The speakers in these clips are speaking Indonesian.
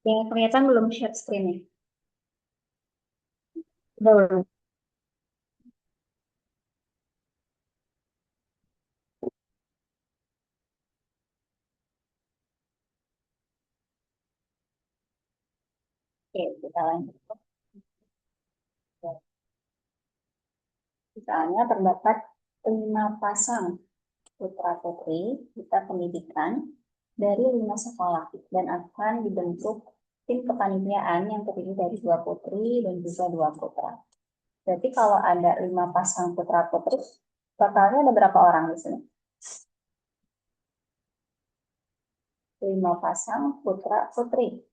Ya, kelihatan belum share screen-nya? Belum. Oke, kita lanjut. Misalnya terdapat 5 pasang putra-putri kita pendidikan dari 5 sekolah dan akan dibentuk tim kepanitiaan yang terdiri dari 2 putri dan juga 2 putra. Berarti kalau ada 5 pasang putra-putri, totalnya ada berapa orang di sini? 5 pasang putra-putri.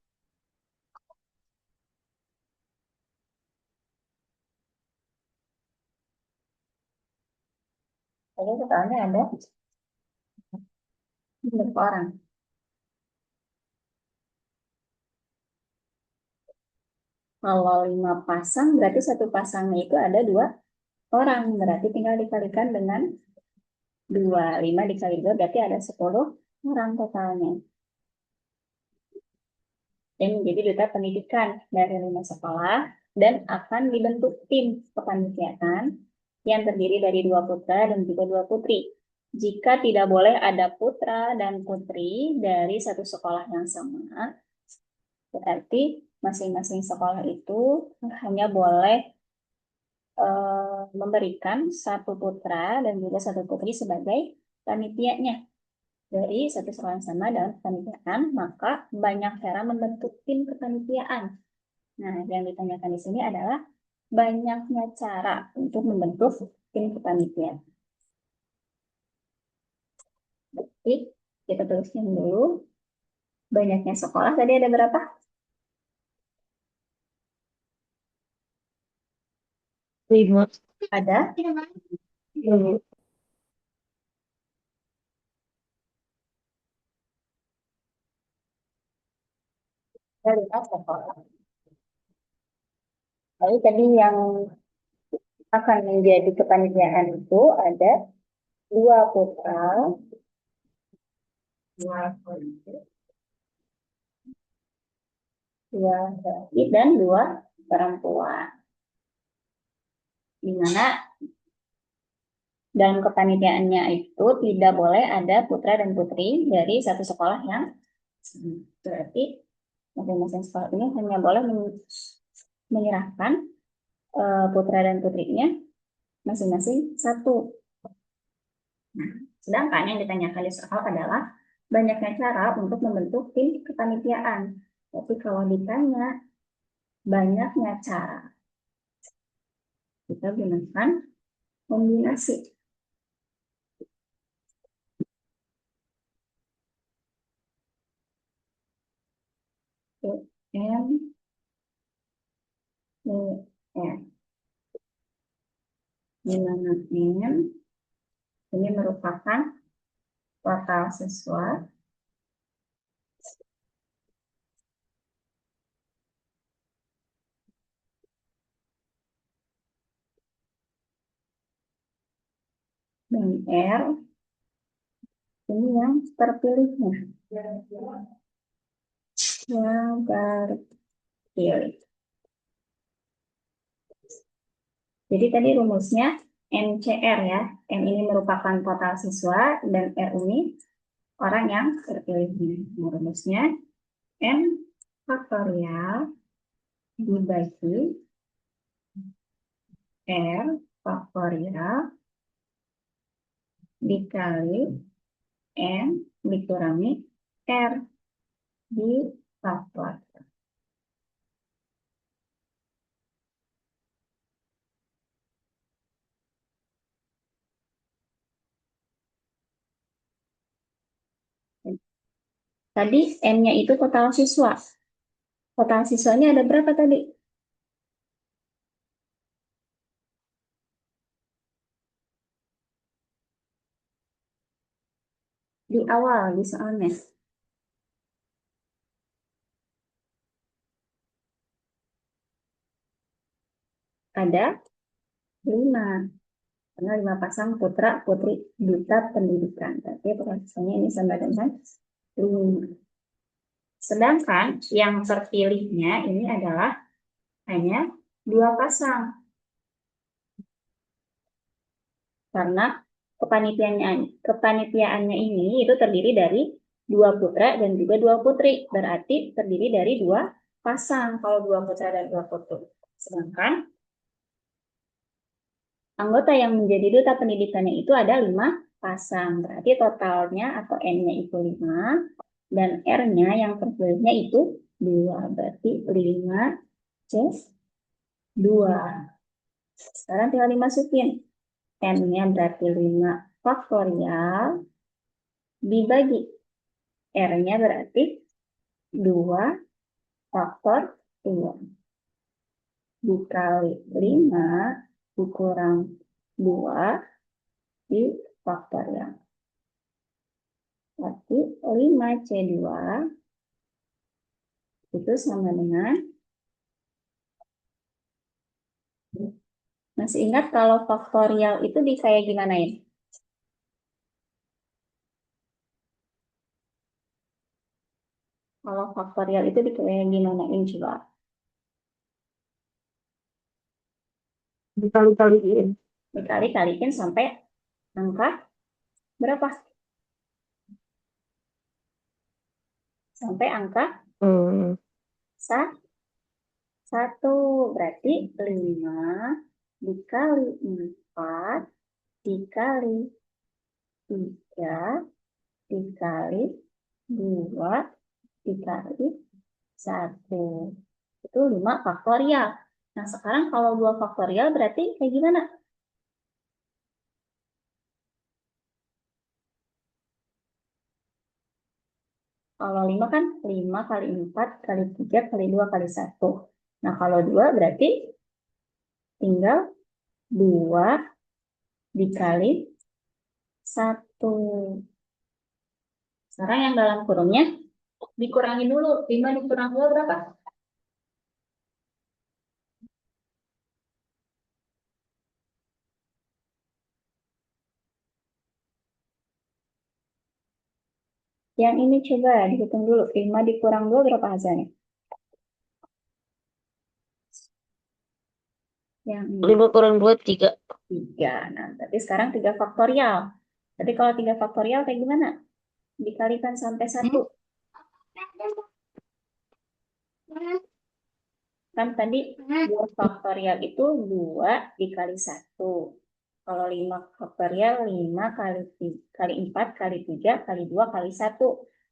Jadi totalnya ada berapa orang? Kalau 5 pasang, berarti satu pasangnya itu ada 2 orang. Berarti tinggal dikalikan dengan 2. 5 dikali 2 berarti ada 10 orang totalnya. Yang menjadi duta pendidikan dari 5 sekolah dan akan dibentuk tim kepanitiaan yang terdiri dari 2 putra dan juga 2 putri. Jika tidak boleh ada putra dan putri dari satu sekolah yang sama, berarti masing-masing sekolah itu hanya boleh memberikan 1 putra dan juga 1 putri sebagai panitianya dari satu sekolah yang sama dalam kepanitiaan, maka banyak cara membentuk tim kepanitiaan. Nah, yang ditanyakan di sini adalah banyaknya cara untuk membentuk tim kepanitiaan. Jadi, kita tulisnya dulu. Banyaknya sekolah tadi ada berapa? Lima. Ada Belum. dari 4 sekolah. Lalu tadi yang akan menjadi kepanitiaan itu ada 2 putra, 2 putri, 2 laki dan 2 perempuan. Di mana dalam kepanitiaannya itu tidak boleh ada putra dan putri dari satu sekolah yang sama. Berarti masing-masing sekolah ini hanya boleh menyerahkan putra dan putrinya masing-masing 1. Nah, sedangkan yang ditanyakan di soal adalah banyaknya cara untuk membentuk tim kepanitiaan. Tapi kalau ditanya banyaknya cara, kita gunakan kombinasi. M, E, R. Di mana M ini merupakan total siswa dan R ini yang terpilihnya. Yang terpilih. Jadi tadi rumusnya MCR ya. M ini merupakan total siswa dan R ini orang yang terpilihnya. Nah, rumusnya M faktorial dibagi R faktorial dikali M dikurangi R di faktor. Tadi M-nya itu total siswa. Total siswanya ada berapa tadi? Di awal, di soalnya. Ada 5. Karena 5 pasang putra putri duta pendidikan. Tapi prosesnya ini sama dengan 5. Sedangkan yang terpilihnya ini adalah hanya 2 pasang. Karena kepanitiaannya ini itu terdiri dari 2 putra dan juga 2 putri. Berarti terdiri dari 2 pasang kalau 2 putra dan 2 putri. Sedangkan anggota yang menjadi duta pendidikannya itu ada 5 pasang. Berarti totalnya atau N-nya itu 5 dan R-nya yang terpilihnya itu 2. Berarti 5 C 2. Sekarang tinggal dimasukin. N-nya berarti 5 faktorial dibagi R-nya berarti 2 faktor 2. Dikali 5 dikurang 2 di faktorial. Berarti 5C2 itu sama dengan, masih ingat kalau faktorial itu di kayak gimana ya? Kalau faktorial itu di kayak gimanain coba? Dikali-kaliin. Dikali-kaliin sampai angka berapa? Sampai angka Hmm. 1. Berarti 5 dikali 4 dikali 3 dikali 2 dikali 1. Itu 5 faktorial. Nah, sekarang kalau 2 faktorial berarti kayak gimana? Kalau 5 kan 5 kali 4 kali 3 kali 2 kali 1. Nah, kalau 2 berarti tinggal 2 dikali 1. Sekarang yang dalam kurungnya dikurangi dulu. 5 dikurang 2 berapa? Yang ini coba dihitung dulu. 5 dikurang 2 berapa hasilnya? Yang ini 5 kurang 2, 3. 3. Nah, berarti sekarang 3 faktorial. Berarti kalau 3 faktorial kayak gimana? Dikalikan sampai 1. Kan tadi 2 faktorial itu 2 dikali 1. Kalau 5 faktorial 5 kali 4 kali 3 kali 2 kali 1.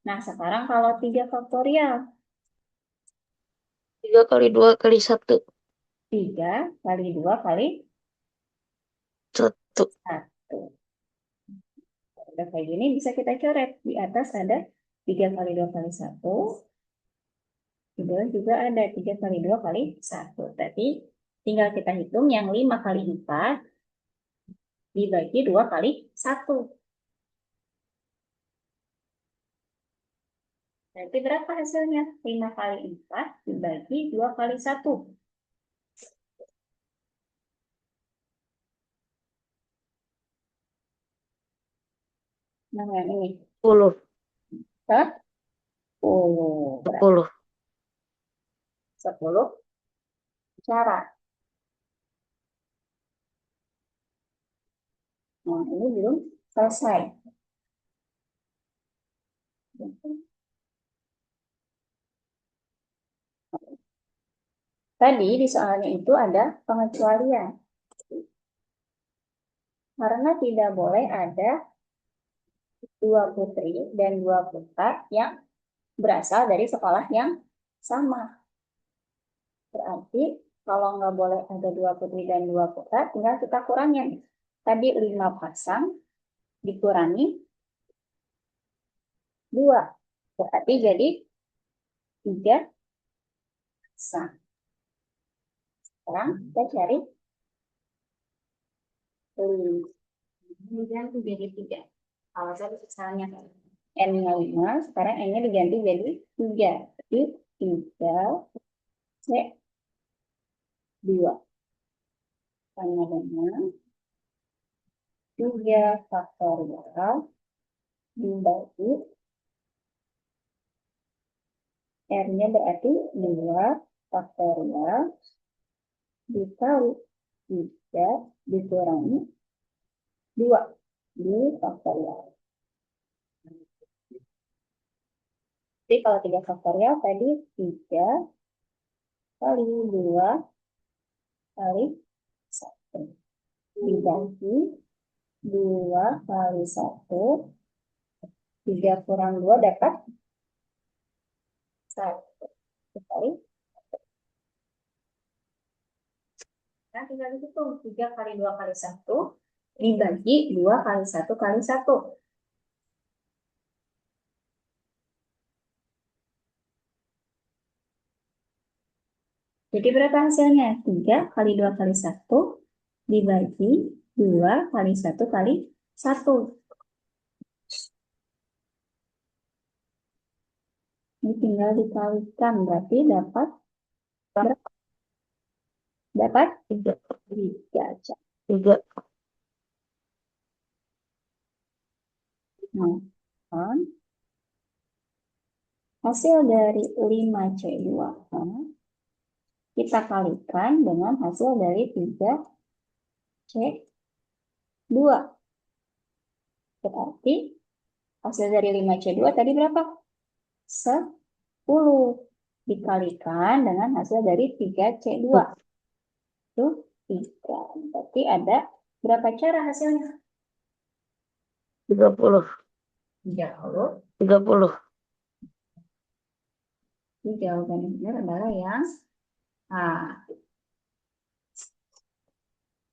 Nah, sekarang kalau 3 faktorial 3 kali 2 kali 1. 3 kali 2 kali 1. 1. Udah kayak gini bisa kita coret. Di atas ada 3 kali 2 kali 1. Di bawah juga ada 3 kali 2 kali 1. Berarti tinggal kita hitung yang 5 kali 4 dibagi 2 kali 1. Berarti berapa hasilnya? 5 kali 4 dibagi 2 kali 1. Nah, yang ini. 10. 10. Berarti 10. 10 cara. Nah, ini belum selesai. Tadi di soalnya itu ada pengecualian. Karena tidak boleh ada 2 putri dan 2 putra yang berasal dari sekolah yang sama. Berarti kalau nggak boleh ada 2 putri dan 2 putra, tinggal kita kurangin. Tadi 5 pasang dikurangi 2. Berarti jadi 3 pasang. Sekarang kita cari 5. Diganti jadi 3. Kalau tadi misalnya N-nya 5, sekarang N-nya diganti jadi 3. Jadi 3 C 2. Sama dengan 3 faktorial dibagi R-nya berarti 2 faktorial dikali 3 dikurangi 2 di faktorial. Jadi kalau 3 faktorial tadi 3 kali 2 kali 1 dibagi 2 kali 1, 3 kurang 2 dapat 1 kali. Nah, tinggal dihitung 3 kali 2 kali 1 dibagi 2 kali 1 kali 1. Jadi berapa hasilnya? 3 kali 2 kali 1 dibagi 2 kali 1 kali 1. Ini tinggal dikalikan, berarti dapat berapa? Dapat 3. 3. 3. Nah, kan? Hasil dari 5C2A kita kalikan dengan hasil dari 3C2. Berarti hasil dari 5C2 tadi berapa? 10 dikalikan dengan hasil dari 3C2. Itu 3. Berarti ada berapa cara hasilnya? 30. 30. 30. Jadi jawaban yang benar adalah yang A.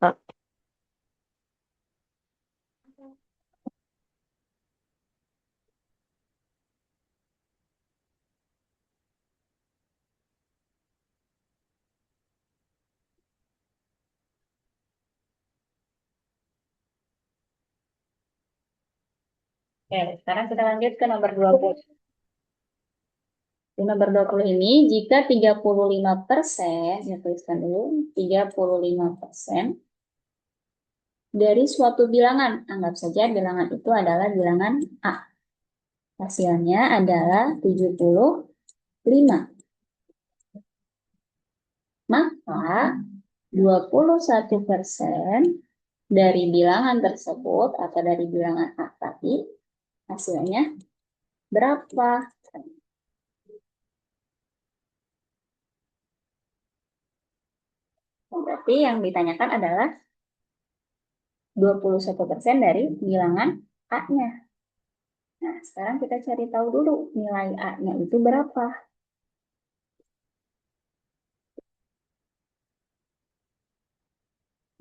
A. Oke, sekarang kita lanjut ke nomor 20. Di nomor 20 ini, jika 35%, ya tuliskan dulu, 35% dari suatu bilangan, anggap saja bilangan itu adalah bilangan A. Hasilnya adalah 75. Maka 21% dari bilangan tersebut atau dari bilangan A tadi hasilnya berapa? Berarti yang ditanyakan adalah 21% dari bilangan A-nya. Nah, sekarang kita cari tahu dulu nilai A-nya itu berapa.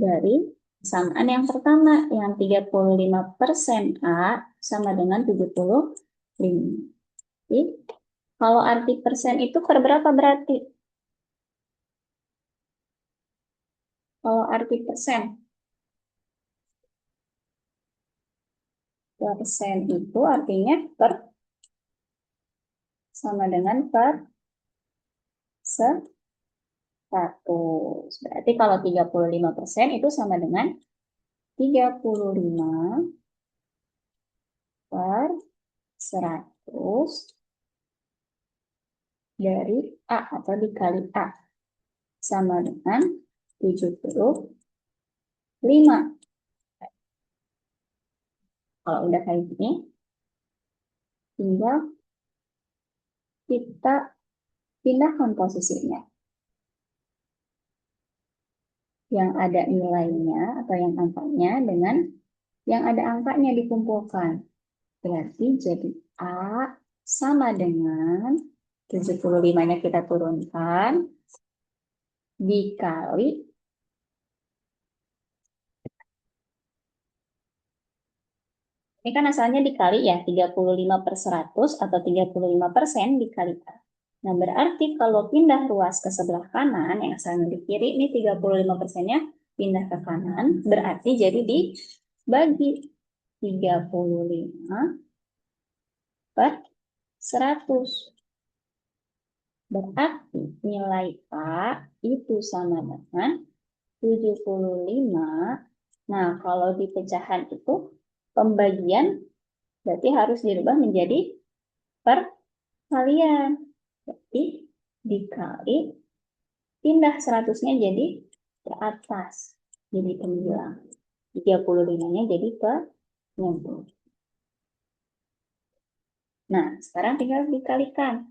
Dari samaan yang pertama, yang 35% A sama dengan 75. Jadi, kalau arti persen itu per berapa berarti? Kalau arti persen. Persen itu artinya per sama dengan per 100. Berarti kalau 35% itu sama dengan 35 per 100 dari A atau dikali A sama dengan 75. Kalau udah kayak gini, tinggal kita pindahkan posisinya. Yang ada nilainya atau yang angkanya dengan yang ada angkanya dikumpulkan. Berarti jadi A sama dengan 75-nya kita turunkan dikali ini kan asalnya dikali ya 35/100 atau 35% dikali A. Nah, berarti kalau pindah ruas ke sebelah kanan yang asalnya di kiri ini 35%-nya pindah ke kanan, berarti jadi dibagi 35 per 100. Berarti nilai A itu sama dengan 75. Nah, kalau di pecahan itu pembagian berarti harus dirubah menjadi perkalian. dikali pindah 100-nya jadi ke atas. Jadi ke 35-nya jadi ke 60. Nah, sekarang tinggal dikalikan.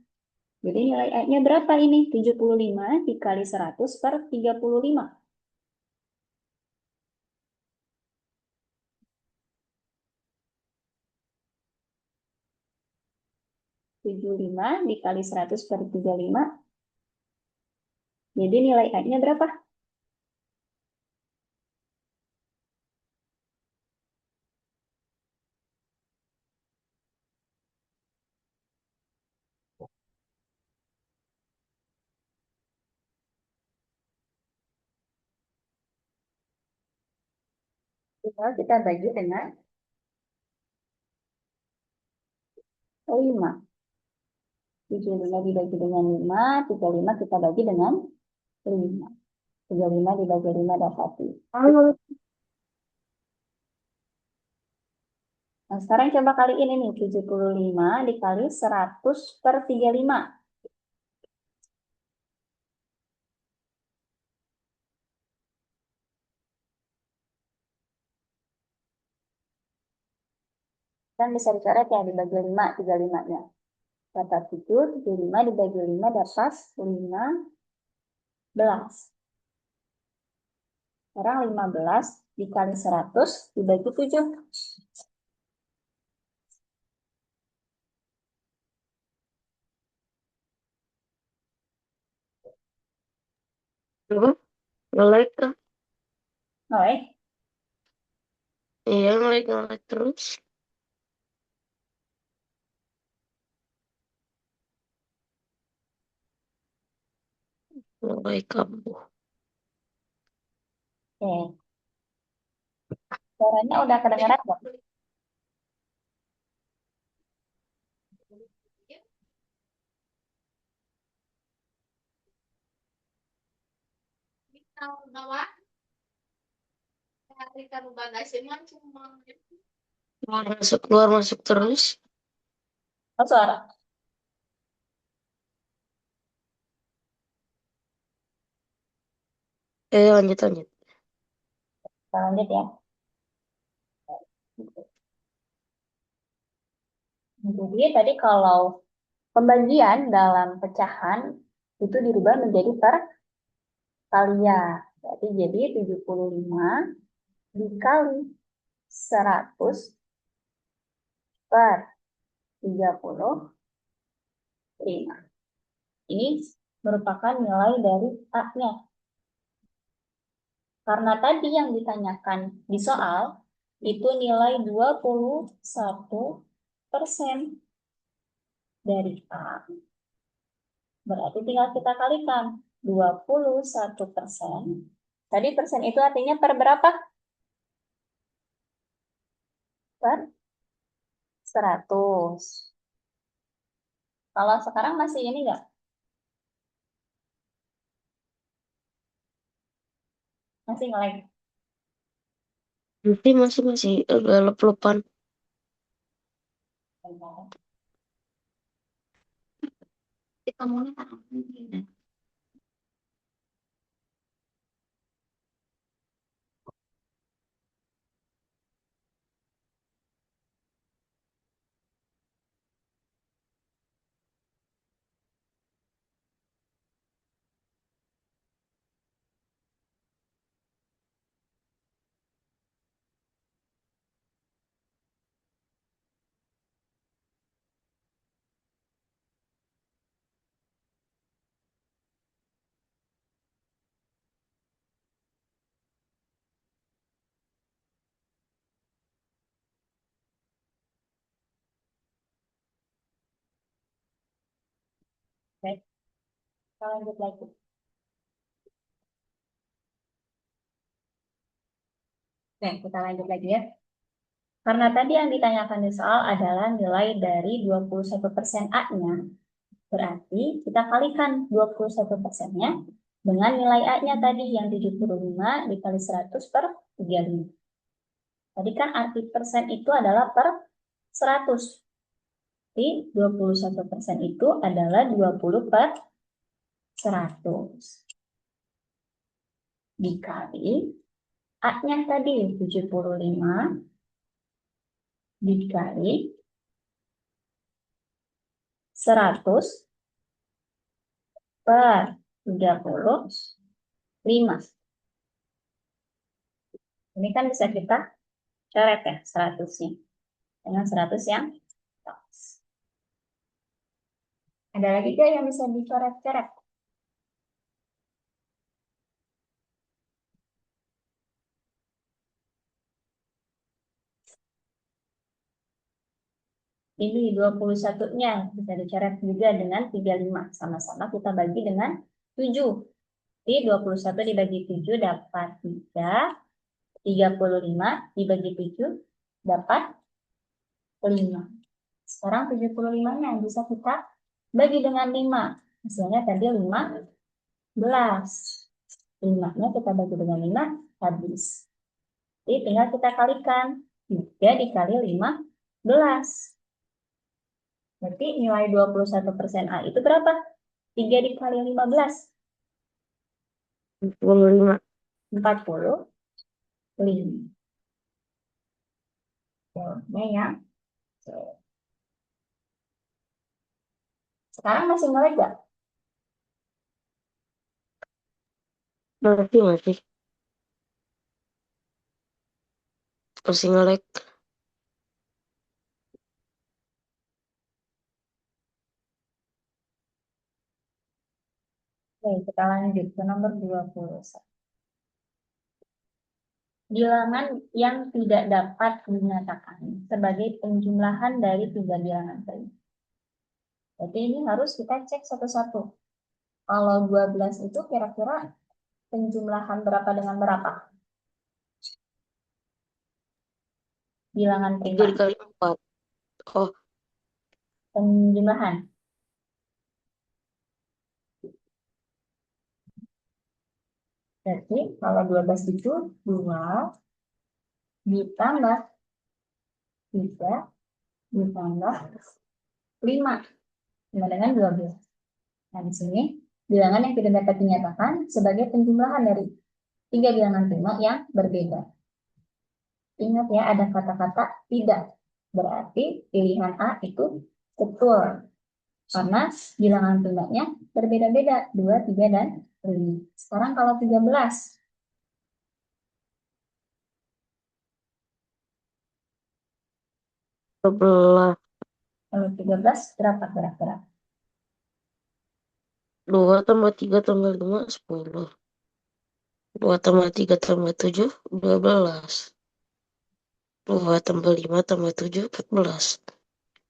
Jadi nilai A-nya berapa ini? 75 dikali 100 per 35. 75 dikali 100 per 35. Jadi nilai A-nya berapa? Tinggal kita bagi dengan 5. 75 dibagi dengan 5, 35 kita bagi dengan 5. 35 dibagi 5 dapat 1. Nah, sekarang coba kali ini nih, 75 dikali 100 per 35. Kan bisa dicoret ya, dibagi 5, 35-nya. Dapat 7, 75 dibagi 5 dapat 15. Sekarang 15 dikali 100 dibagi 7. Apa? Nge-lag kah? Oke, Iya, nge-lag terus. Nge-lag kambuh. oke. Suaranya udah kedengaran nggak? Keluar masuk terus. Oh, suara. Lanjut lanjut. Kita lanjut ya. Jadi tadi kalau pembagian dalam pecahan itu dirubah menjadi perkalian. Berarti jadi 75 dikali 100 per 35. Ini merupakan nilai dari A-nya. Karena tadi yang ditanyakan di soal itu nilai 21% dari A. Berarti tinggal kita kalikan 21%. Tadi persen itu artinya per berapa? Per 100. Kalau sekarang masih ini enggak? Masih nge-lag. Nanti masih agak lep-lepan. Kamu nih. Baik, kita lanjut lagi. Oke, kita lanjut lagi ya. Karena tadi yang ditanyakan di soal adalah nilai dari 21% A-nya. Berarti kita kalikan 21%-nya dengan nilai A-nya tadi yang 75 dikali 100 per 35. Tadi kan arti persen itu adalah per 100. Jadi 21% itu adalah 20 per 100 dikali A-nya tadi 75 dikali 100 per 35. Ini kan bisa kita coret ya 100-nya. Dengan 100 yang pas. Ada lagi gak yang bisa dicoret-coret? Ini 21-nya bisa dicoret juga dengan 35. Sama-sama kita bagi dengan 7. Jadi 21 dibagi 7 dapat 3. 35 dibagi 7 dapat 5. Sekarang 75-nya bisa kita bagi dengan 5. Hasilnya tadi 15. 5-nya kita bagi dengan 5 habis. Jadi tinggal kita kalikan. 3 dikali 15. Berarti nilai 21% A itu berapa? 3 dikali 15. 45. 45. Jawabnya yang C. Sekarang masih melek gak? Masih. Masih nge-lag. Oke, kita lanjut ke nomor 21. Bilangan yang tidak dapat dinyatakan sebagai penjumlahan dari 3 bilangan tadi. Jadi ini harus kita cek satu-satu. Kalau 12 itu kira-kira penjumlahan berapa dengan berapa? Bilangan 3 prima. dikali 4. Oh, Penjumlahan. Jadi kalau 12 itu 2 ditambah 3 ditambah 5 sama dengan 12. Nah, di sini bilangan yang tidak dapat dinyatakan sebagai penjumlahan dari 3 bilangan prima yang berbeda. Ingat ya, ada kata-kata tidak. Berarti pilihan A itu betul. Karena bilangan primanya berbeda-beda. 2, 3, dan 5. Sekarang kalau 13. 12. Kalau 13 berapa kira-kira? 2 tambah 3 tambah 5, 10. 2 tambah 3 tambah 7, 12. 2 tambah 5 tambah 7, 14.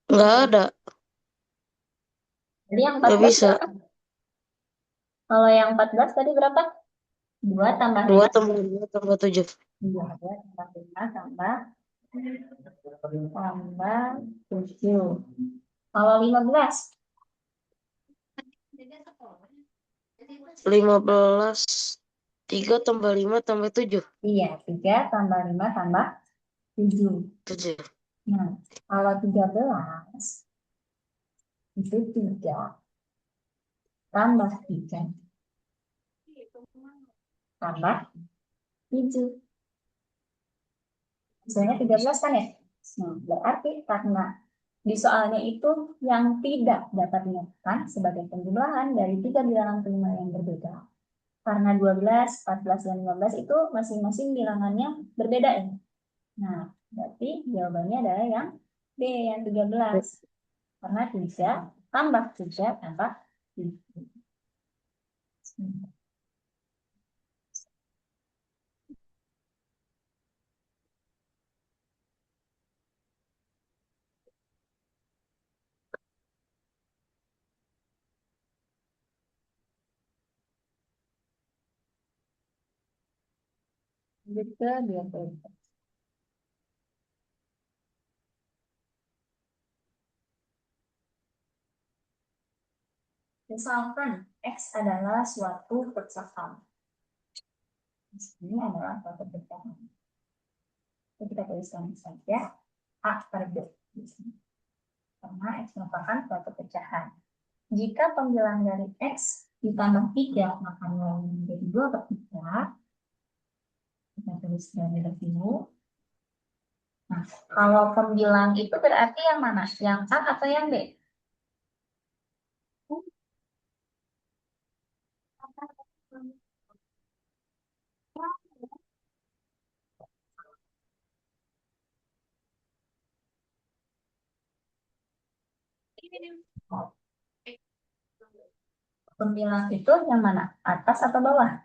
Nggak ada. Jadi yang Nggak 14 bisa. berapa? Kalau yang 14 tadi berapa? 2 tambah 2 5. tambah 5 tambah 7. 2 tambah 5 tambah 7. Kalau 15? 15. 3 tambah 5 tambah 7. Iya, 3 tambah 5 tambah 7. 7. Nah, kalau 13 itu 3 tambah 3 tambah 7. Misalnya 13 kan ya? Nah, berarti karena di soalnya itu yang tidak dapat dinyatakan sebagai penjumlahan dari 3 bilangan prima yang berbeda. Karena 12, 14, dan 15 itu masing-masing bilangannya berbeda ya. Nah, berarti jawabannya adalah yang B, yang 13. Karena 3 tambah 3 tambah 7. Lanjut ke 20. Misalkan X adalah suatu pecahan. Ini adalah suatu pecahan. Kita tuliskan saja A per B. Karena X merupakan suatu pecahan. Jika pembilang dari X ditambah 3, maka nilainya menjadi 2/3. Kita tulis dari dulu. Nah, kalau pembilang itu berarti yang mana? Yang A atau yang B? Pembilang itu yang mana? Atas atau bawah?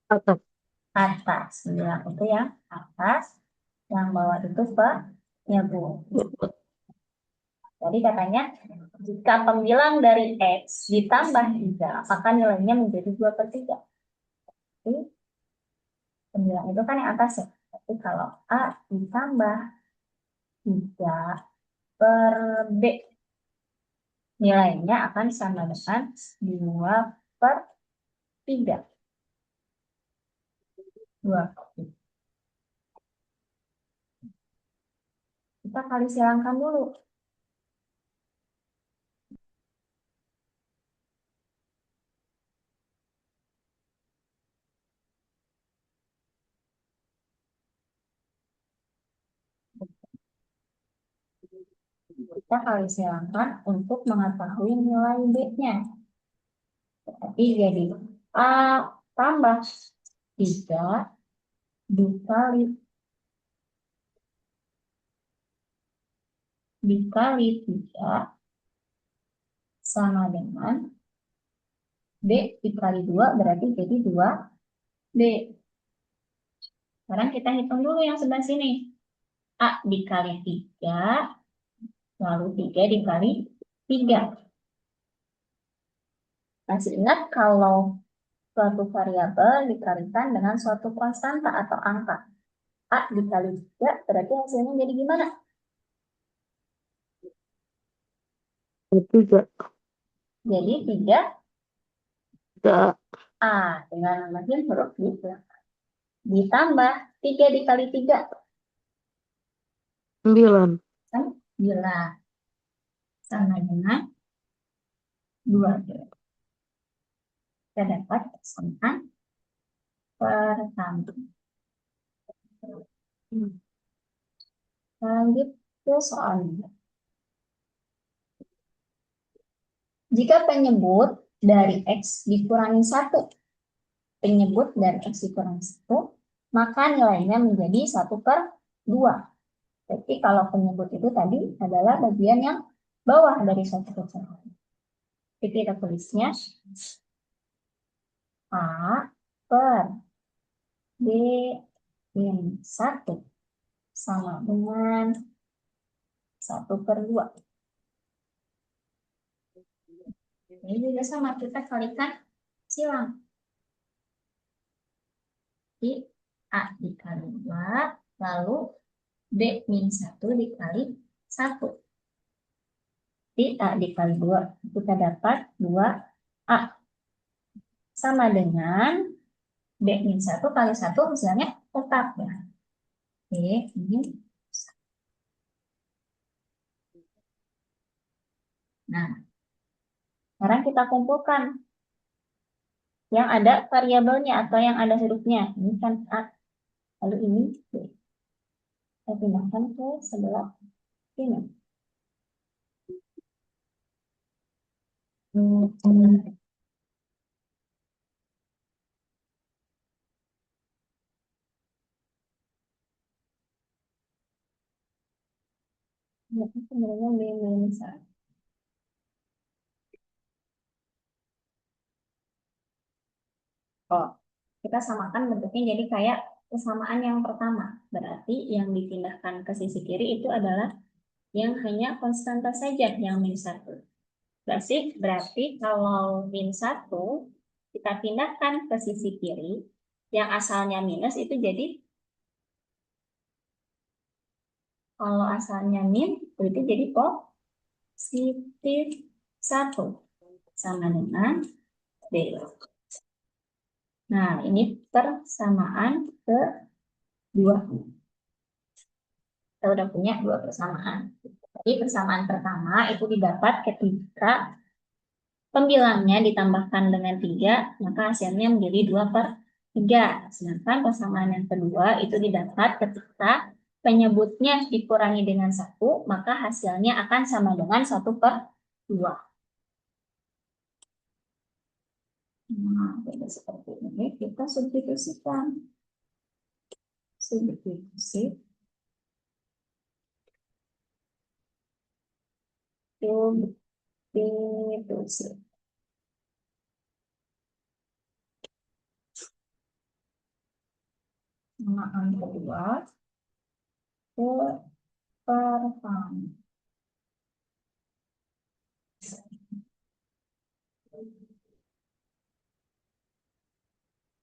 Atap. Atas. Pembilang itu yang atas, yang bawah itu penyebut. Jadi katanya, jika pembilang dari X ditambah 3, maka nilainya menjadi 2/3. Jadi, pembilang itu kan yang atas ya. Tapi kalau A ditambah 3 per B, nilainya akan sama dengan 2/3. 2/3. Kita kali silangkan dulu. Kita kali silangkan untuk mengetahui nilai B-nya. Tapi jadi A tambah 3 dikali 3 sama dengan B dikali 2 berarti jadi 2B. Sekarang kita hitung dulu yang sebelah sini. A dikali 3, lalu 3 dikali 3. Masih ingat kalau suatu variabel dikalikan dengan suatu konstanta atau angka. A dikali 3 berarti hasilnya jadi gimana? 3. Jadi 3 Tidak. A dengan mengambil huruf di belakang. Ditambah 3 dikali 3 9. kan 9 sama dengan 2. Kita dapat persamaan pertama. Lanjut ke soalnya. Jika penyebut dari X dikurangi 1, penyebut dari X dikurangi 1, maka nilainya menjadi 1/2. Jadi kalau penyebut itu tadi adalah bagian yang bawah dari suatu kecurangan. Jadi kita tulisnya A per B min 1 sama dengan 1/2. Ini juga sama, kita kalikan silang. Jadi A dikali 2, lalu B min 1 dikali 1. Jadi A dikali 2, kita dapat 2A. Sama dengan B min 1 kali 1 hasilnya tetap ya. Oke, ini. Nah, sekarang kita kumpulkan yang ada variabelnya atau yang ada hurufnya. Ini kan A, lalu ini B. Kita pindahkan ke sebelah sini. Ini sebenarnya B min 1. Oh, kita samakan bentuknya jadi kayak kesamaan yang pertama. Berarti yang dipindahkan ke sisi kiri itu adalah yang hanya konstanta saja, yang min 1. Berarti kalau min 1 kita pindahkan ke sisi kiri, yang asalnya minus itu jadi, kalau asalnya min, itu jadi positif 1 sama dengan B. Nah, ini persamaan kedua. Kita udah punya dua persamaan. Jadi persamaan pertama itu didapat ketika pembilangnya ditambahkan dengan 3, maka hasilnya menjadi 2/3. Sedangkan persamaan yang kedua itu didapat ketika penyebutnya dikurangi dengan 1, maka hasilnya akan sama dengan 1/2. Nah, jadi seperti ini kita substitusikan. Substitusi. Substitusi. Persamaan kedua ke pertama.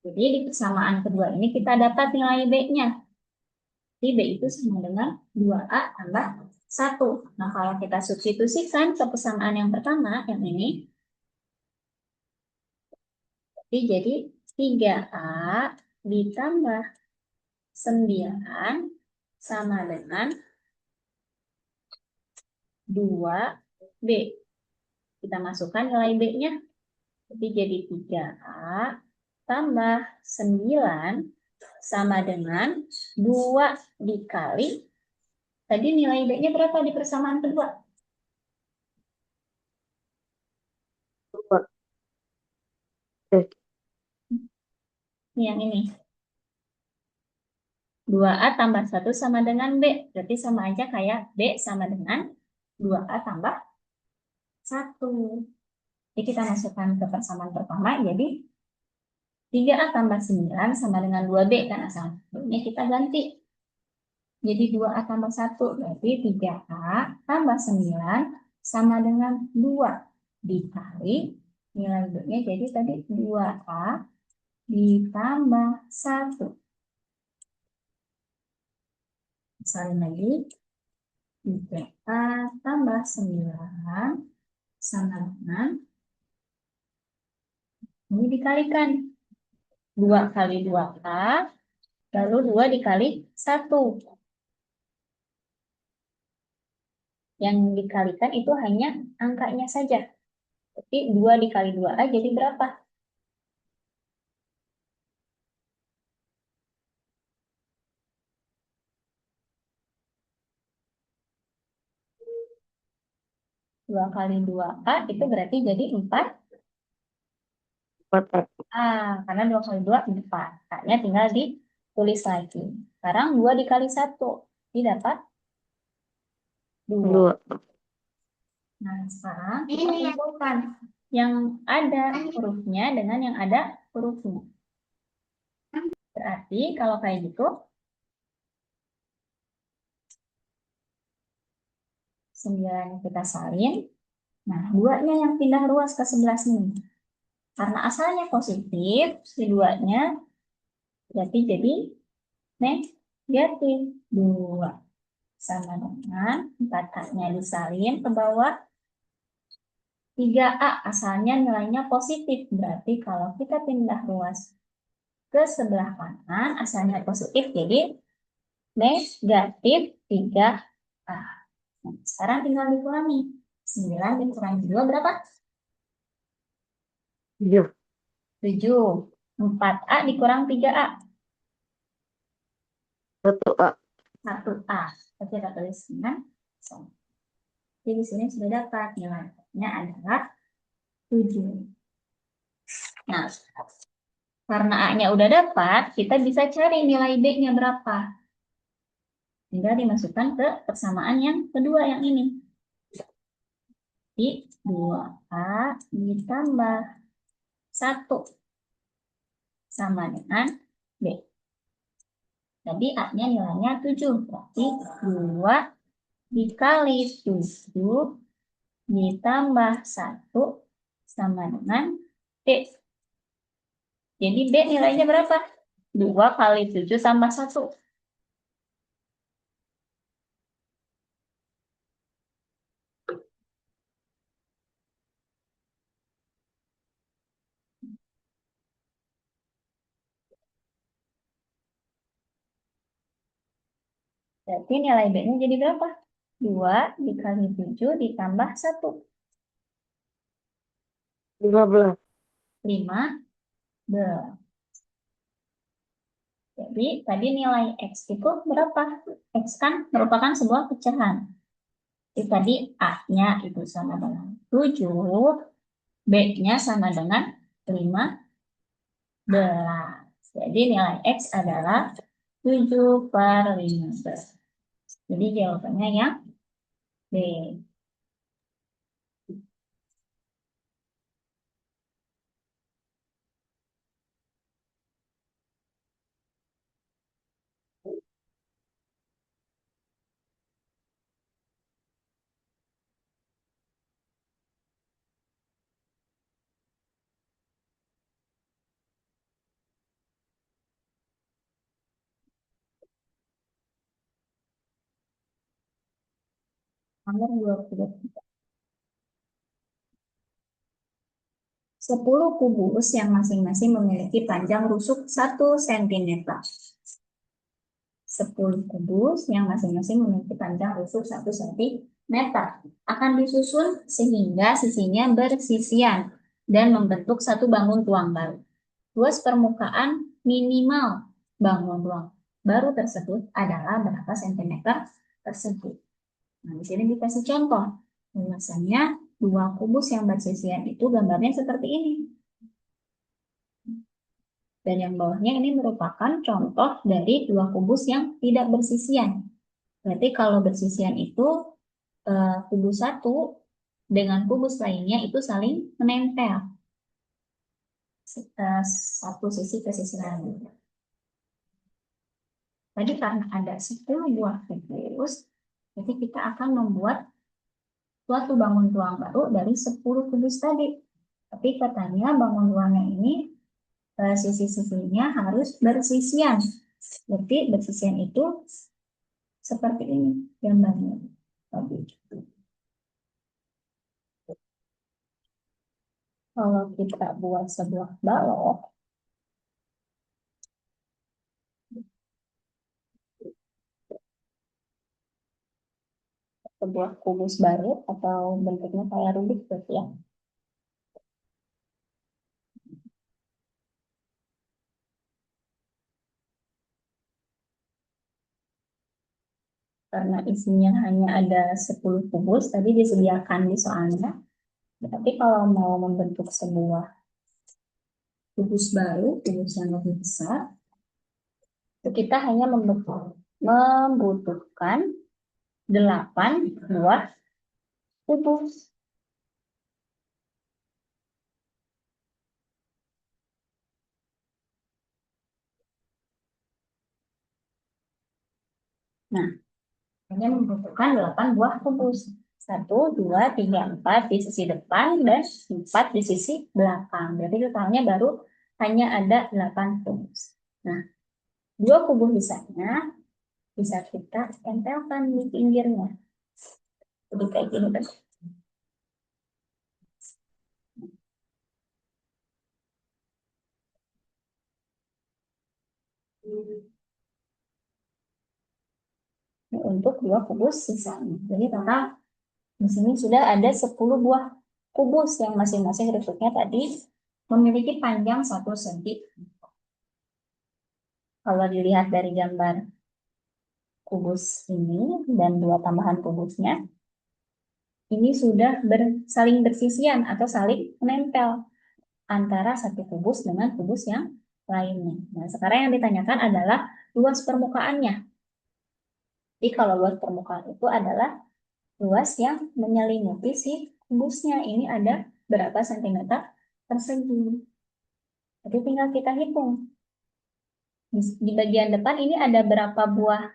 Jadi di persamaan kedua ini kita dapat nilai B-nya. Jadi B itu sama dengan 2A tambah 1. Nah, kalau kita substitusikan ke persamaan yang pertama, yang ini, jadi 3A ditambah 9 sama dengan 2B. Kita masukkan nilai B-nya. Jadi 3A tambah 9 sama dengan 2 dikali. Tadi nilai B-nya berapa di persamaan kedua? 2. Eh, Yang ini. 2A tambah 1 sama dengan B. Berarti sama aja kayak B sama dengan 2A tambah 1. Jadi kita masukkan ke persamaan pertama. Jadi 3A tambah 9 sama dengan 2B kan asal. Ini kita ganti. Jadi 2A tambah 1. Berarti 3A tambah 9 sama dengan 2 dikali nilai B-nya. Jadi tadi 2A ditambah 1. Misalnya lagi. 3A tambah 9 sama dengan, ini dikalikan. 2 kali 2A, lalu 2 dikali 1. Yang dikalikan itu hanya angkanya saja. Jadi 2 dikali 2A jadi berapa? 2 kali 2A itu berarti jadi 4. 4. Karena 2 kali 2, 4. Makanya tinggal ditulis lagi. Sekarang 2 dikali 1. Ini dapat 2. 2. Nah, sekarang kita kumpulkan yang ada hurufnya dengan yang ada hurufnya. Berarti kalau kayak gitu, 9 kita salin. Nah, 2-nya yang pindah ruas ke sebelah sini. Karena asalnya positif, si 2-nya berarti jadi negatif 2. Sama dengan 4A-nya disalin ke bawah. 3A asalnya nilainya positif. Berarti kalau kita pindah ruas ke sebelah kanan, asalnya positif, jadi negatif 3A. Nah, sekarang tinggal dikurangi. 9 dikurangi 2 berapa? 7. 7. 4A dikurang 3A. 1A. 1A. Kita tulis dengan sama. Jadi di sini sudah dapat nilainya adalah 7. Nah, karena A-nya udah dapat, kita bisa cari nilai B-nya berapa. Tinggal dimasukkan ke persamaan yang kedua yang ini. Jadi 2A ditambah 1 sama dengan B. Jadi A-nya nilainya 7. Berarti 2 dikali 7 ditambah 1 sama dengan B. Jadi B nilainya berapa? 2 kali 7 tambah 1. Berarti nilai B-nya jadi berapa? 2 dikali 7 ditambah 1. 15. 15. Jadi tadi nilai X itu berapa? X kan merupakan sebuah pecahan. Jadi tadi A-nya itu sama dengan 7, B-nya sama dengan 15. Jadi nilai X adalah 7/15. Jadi jawabannya yang B. Nomor 20. 10 kubus yang masing-masing memiliki panjang rusuk 1 cm. 10 kubus yang masing-masing memiliki panjang rusuk 1 cm akan disusun sehingga sisinya bersisian dan membentuk satu bangun tuang baru. Luas permukaan minimal bangun tuang baru tersebut adalah berapa sentimeter tersebut. Nah, di sini dikasih contoh. Bahwasanya 2 kubus yang bersisian itu gambarnya seperti ini. Dan yang bawahnya ini merupakan contoh dari 2 kubus yang tidak bersisian. Berarti kalau bersisian itu kubus 1 dengan kubus lainnya itu saling menempel. Satu sisi ke sisi lain. Tadi karena ada 10 buah kubus, jadi kita akan membuat suatu bangun tuang baru dari 10 kubus tadi. Tapi katanya bangun tuangnya ini sisi-sisinya harus bersisian. Jadi bersisian itu seperti ini gambarnya. Kalau kita buat sebuah balok, sebuah kubus baru atau bentuknya kayak Rubik gitu ya. Karena isinya hanya ada 10 kubus, tadi disediakan di soalnya. Tapi kalau mau membentuk sebuah kubus baru, kubus yang lebih besar, itu kita hanya membutuhkan 8 buah kubus. Nah, hanya membutuhkan 8 buah kubus. 1, 2, 3, 4 di sisi depan dan 4 di sisi belakang. Jadi totalnya baru hanya ada 8 kubus. Nah, 2 kubus sisanya bisa kita tempelkan di pinggirnya. Jadi kayak gini kan. Ini untuk 2 kubus sisanya. Jadi total di sini sudah ada 10 buah kubus yang masing-masing rusuknya tadi memiliki panjang 1 cm. Kalau dilihat dari gambar kubus ini dan 2 tambahan kubusnya, ini sudah saling bersisian atau saling menempel antara satu kubus dengan kubus yang lainnya. Nah, sekarang yang ditanyakan adalah luas permukaannya. Jadi kalau luas permukaan itu adalah luas yang menyelimuti si kubusnya. Ini ada berapa sentimeter persegi. Jadi tinggal kita hitung. Di bagian depan ini ada berapa buah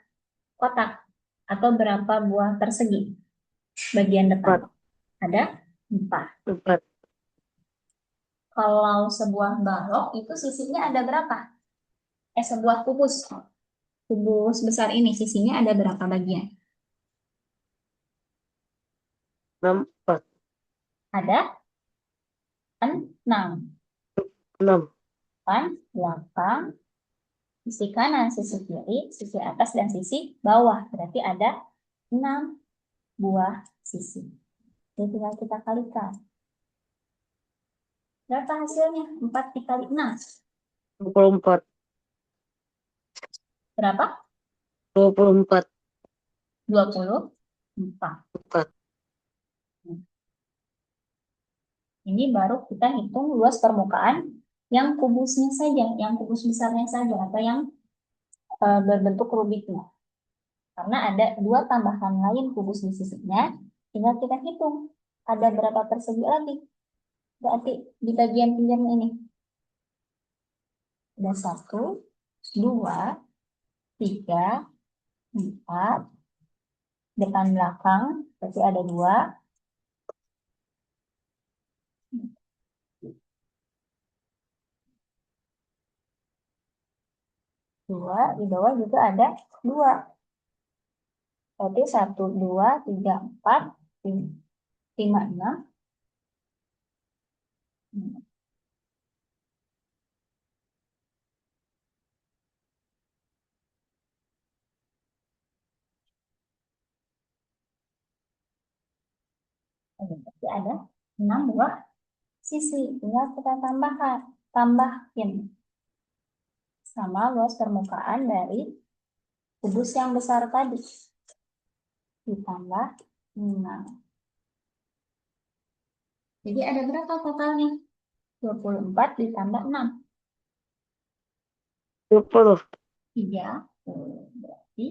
kotak atau berapa buah persegi. Bagian depan 4. ada 4. 4. Kalau sebuah balok itu sisinya ada berapa? Sebuah kubus. Kubus besar ini sisinya ada berapa bagian? 6. 4. Ada 6. 6. 8. Sisi kanan, sisi kiri, sisi atas, dan sisi bawah. Berarti ada 6. buah sisi. Jadi tinggal kita kalikan. Berapa hasilnya? 4 dikali 6. 24. Berapa? 24. 24. 4. Ini baru kita hitung luas permukaan yang kubusnya saja, yang kubus besarnya saja, atau yang berbentuk rubiknya. Karena ada dua tambahan lain kubus di sisinya, tinggal kita hitung ada berapa persegi lagi. Berarti di bagian pinggirnya ini ada 1, 2, 3, 4, depan belakang berarti ada 2, 2, di bawah juga ada 2. Berarti 1, 2, 3, 4, 5, 6. Berarti ada 6 buah sisi. Tinggal kita tambahin sama luas permukaan dari kubus yang besar tadi. Ditambah 6. Jadi ada berapa totalnya? 24 ditambah 6. 20. 30. Berarti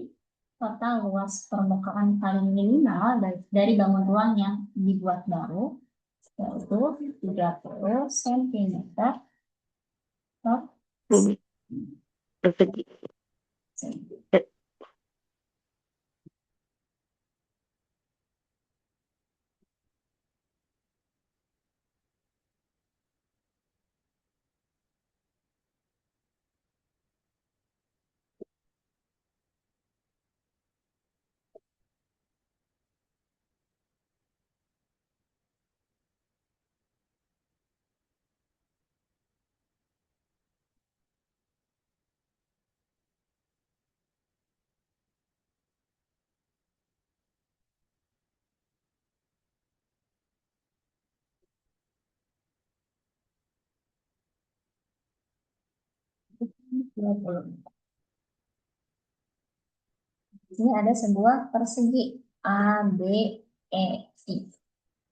total luas permukaan paling minimal dari bangun ruang yang dibuat baru yaitu 30 cm per Persegi. cm. Eh, Ini ada sebuah persegi A, B, E, I.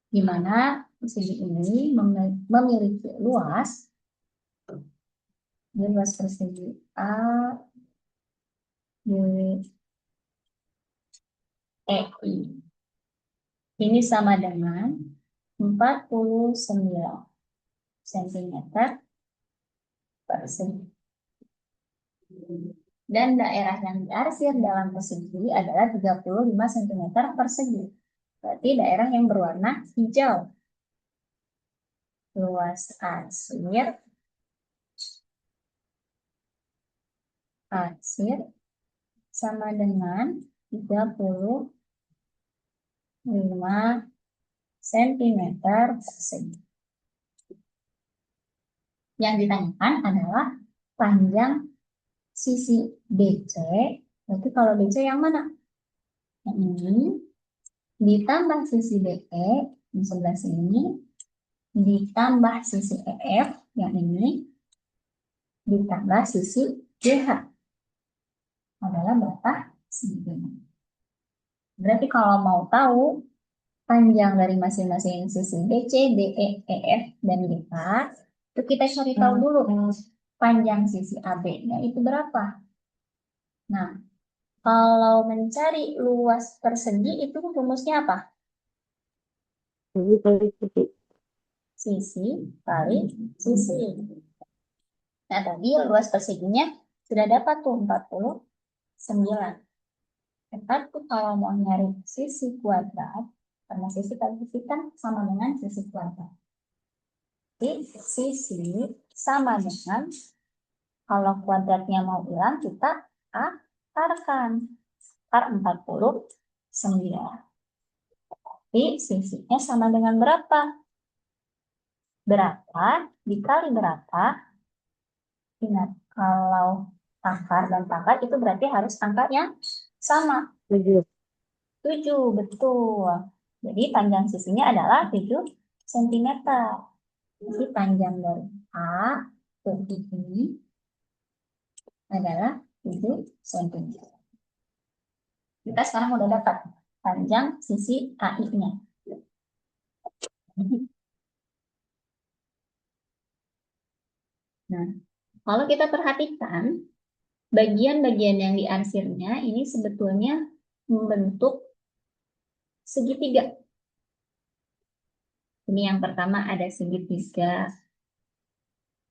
Di mana persegi ini memiliki luas, luas persegi A, B, E, I. Ini sama dengan 49 cm persegi. Dan daerah yang diarsir dalam persegi adalah 35 cm persegi. Berarti daerah yang berwarna hijau. Luas arsir sama dengan 35 cm persegi. Yang ditanyakan adalah panjang sisi BC. Berarti kalau BC yang mana? Yang ini ditambah sisi DE di sebelah sini, ditambah sisi EF yang ini, ditambah sisi DH adalah berapa sentimeter. Berarti kalau mau tahu panjang dari masing-masing sisi BC, DE, EF, dan DH, itu kita cari tahu dulu panjang sisi AB-nya itu berapa. Nah, kalau mencari luas persegi itu rumusnya apa? Segi kali segi. Sisi kali sisi. Nah, tadi luas perseginya sudah dapat tuh 49. Tetapi kalau mau nyari sisi kuadrat, karena sisi kali sisi kan sama dengan sisi kuadrat. Jadi, sisi sama dengan, kalau kuadratnya mau hilang, kita akarkan. Akar 49. Jadi, sisinya sama dengan berapa? Berapa dikali berapa? Ingat, kalau akar dan pangkat itu berarti harus angka yang sama. 7. 7, betul. Jadi panjang sisinya adalah 7 cm. Jadi panjang dari A ke I adalah 7 cm. Kita sekarang udah dapat panjang sisi AI-nya. Nah, kalau kita perhatikan, bagian-bagian yang diarsirnya ini sebetulnya membentuk segitiga. Ini yang pertama ada segitiga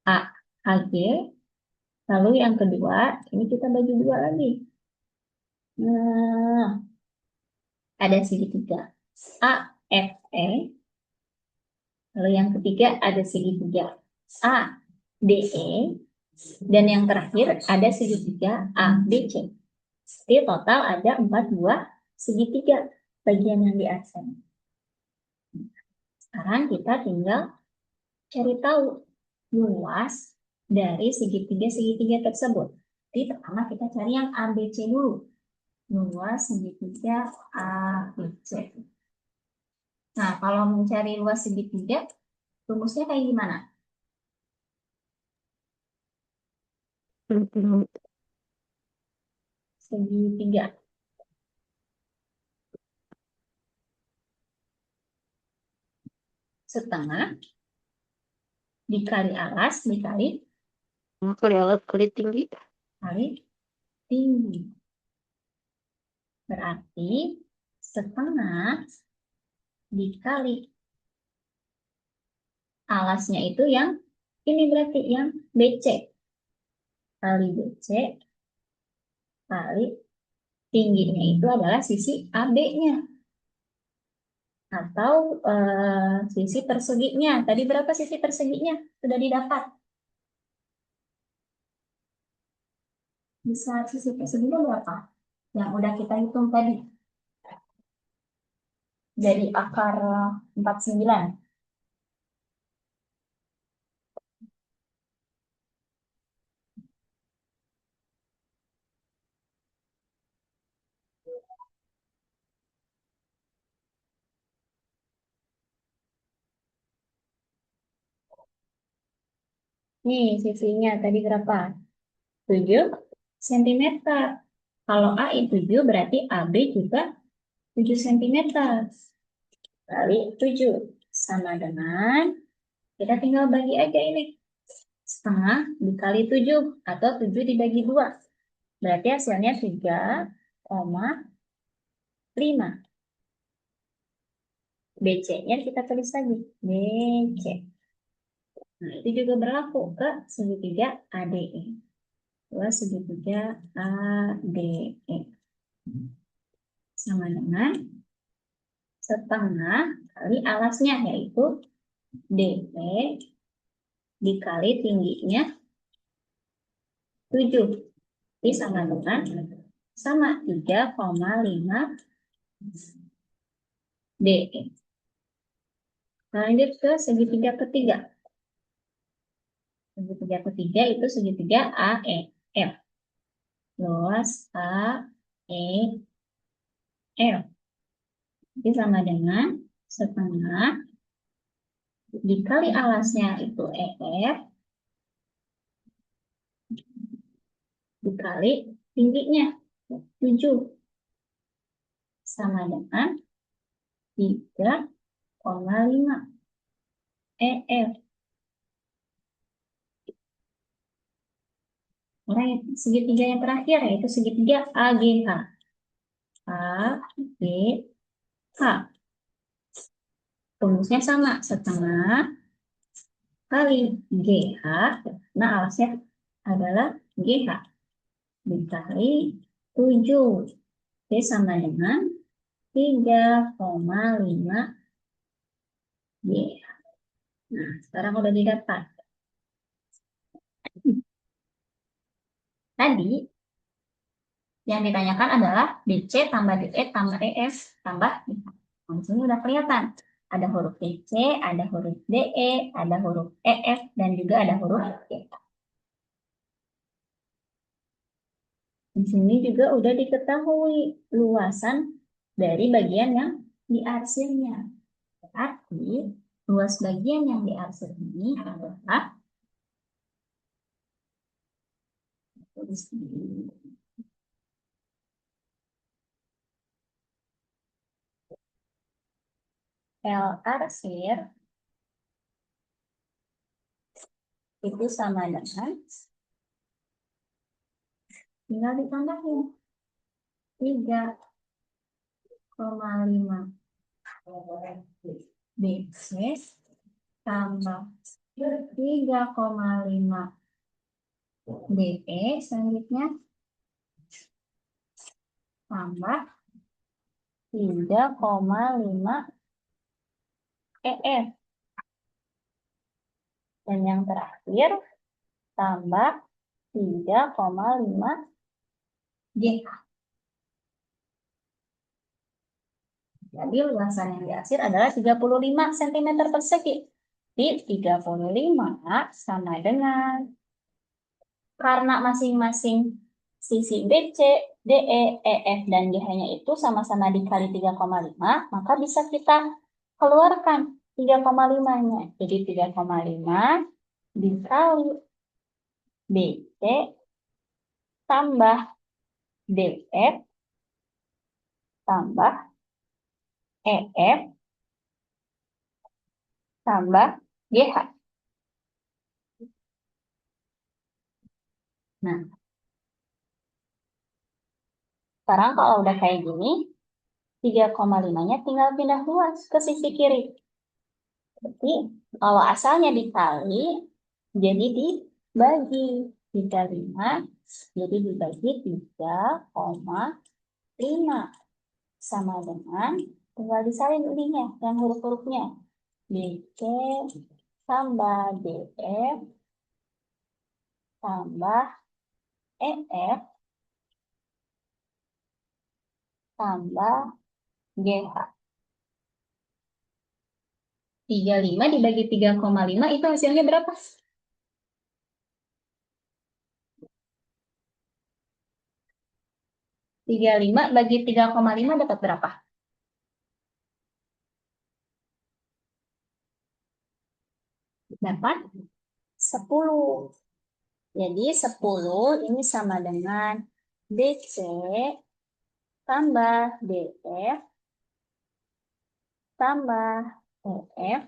AAG, lalu yang kedua ini kita bagi dua lagi. Nah, ada segitiga AFE, lalu yang ketiga ada segitiga ADE, dan yang terakhir ada segitiga ABC. Jadi total ada 4 buah segitiga bagian yang diarsir. Sekarang kita tinggal cari tahu luas dari segitiga-segitiga tersebut. Jadi pertama kita cari yang ABC dulu. Luas segitiga ABC. Nah, kalau mencari luas segitiga, rumusnya kayak gimana? Segitiga setengah dikali alas dikali Kali alat kali tinggi. kali tinggi. Berarti setengah dikali alasnya itu yang ini berarti yang BC. Kali BC kali tingginya itu adalah sisi AB-nya. Atau sisi perseginya. Tadi berapa sisi perseginya? Sudah didapat. Bisa sisi perseginya berapa? Yang udah kita hitung tadi. Dari akar 49. Nih, sisinya tadi berapa? 7 cm. Kalau AI 7 berarti AB juga 7 cm. Kali 7 sama dengan, kita tinggal bagi aja ini. Setengah dikali 7 atau 7 dibagi 2. Berarti hasilnya 3,5. BC-nya kita tulis lagi. BC. Nah, itu juga berlaku ke segitiga ADE. Dua segitiga ADE. Sama dengan setengah kali alasnya, yaitu DE dikali tingginya 7. Jadi sama dengan 3,5 DE. Lanjut ke segitiga ketiga. Segitiga ketiga itu segitiga AEF. Luas AEF. Jadi sama dengan setengah dikali alasnya itu EF dikali tingginya 7 sama dengan 3,5 EF. Nah, segitiga yang terakhir yaitu segitiga AGH. AGH. Rumusnya sama, setengah kali GH, nah alasnya adalah GH, dikali 7. Jadi sama dengan 3,5 GH. Nah, sekarang udah didapat. Tadi yang ditanyakan adalah DC tambah DE tambah EF tambah GH. Nah, di sini udah kelihatan. Ada huruf DC, ada huruf DE, ada huruf EF, dan juga ada huruf GH. Di sini juga udah diketahui luasan dari bagian yang diarsirnya. Berarti luas bagian yang diarsir ini adalah L arsir itu sama dengan, tinggal ditambahin 3,5 BC tambah 3,5 DE selanjutnya tambah 3,5 EF. Dan yang terakhir tambah 3,5 GH. Jadi luasan yang diarsir adalah 35 cm persegi. Di 35 sama dengan, karena masing-masing sisi BC, DE, EF, dan GH-nya itu sama-sama dikali 3,5, maka bisa kita keluarkan 3,5-nya. Jadi 3,5 dikali BC tambah DF tambah EF tambah GH. Nah, sekarang kalau udah kayak gini, 3,5-nya tinggal pindah luas ke sisi kiri. Jadi, kalau asalnya dikali, jadi dibagi. 35, jadi dibagi 3,5. Sama dengan, tinggal disalin ininya, yang huruf-hurufnya. BC tambah DF tambah EF tambah GH. 35 dibagi 3,5 itu hasilnya berapa? 35 bagi 3,5 dapat berapa? Dapat 10. Jadi 10 ini sama dengan BC tambah DF tambah EF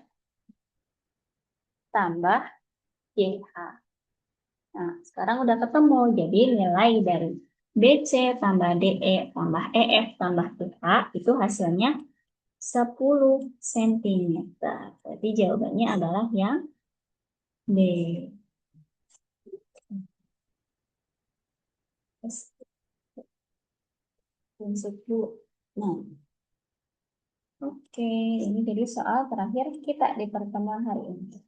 tambah GH. Nah, sekarang udah ketemu. Jadi nilai dari BC tambah DE tambah EF tambah GH itu hasilnya 10 cm. Jadi jawabannya adalah yang B. Nah, oke, ini jadi soal terakhir kita di pertemuan hari ini.